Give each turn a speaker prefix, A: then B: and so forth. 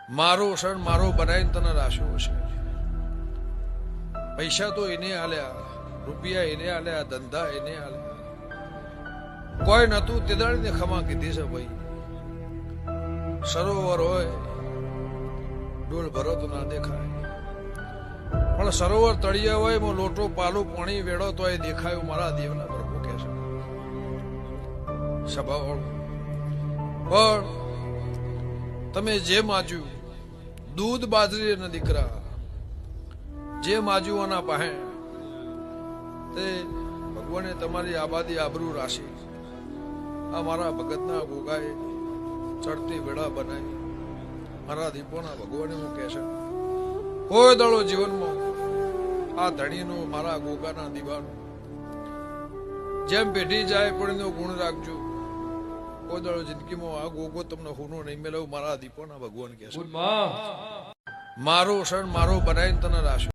A: મારો ક્ષણ મારો બનાવીને તને રાખ્યો છે. પૈસા તો એને આલ્યા, રૂપિયા એને આલ્યા, ધંધા એને આલ્યા, કોઈ નતું તે દાડીને ખમા કીધી છે ભાઈ. સરોવર હોય ડોલ ભરો તો ના દેખાય, પણ સરોવર તળિયા હોય એમાં લોટો પાલું પાણી વેડો તો એ દેખાયું. મારા દેવના પ્રભુ કે છે સભા. પણ તમે જે માજ્યું દૂધ બાજરી ના દીકરા, જે માજ્યું આના પાસે તે ભગવાને તમારી આબાદી આબરૂ રાશિ. આ મારા ભગતના ગોગાએ ચડતી વેળા બનાવી. મારા દીપોના ભગવાને હું કહે છે કોઈ દાડો જીવનમાં આ ધણીનું મારા ગોગાના દીવાનું જેમ પેઢી જાય પણ એનો ગુણ રાખજો. કોઈ દાડો જિંદગીમાં આ ગોગો તમને હુનો નહીં મેળવું. મારા દીપોના ભગવાન કહે છે મારો ક્ષણ મારો બનાવીને તને રાખ્યો.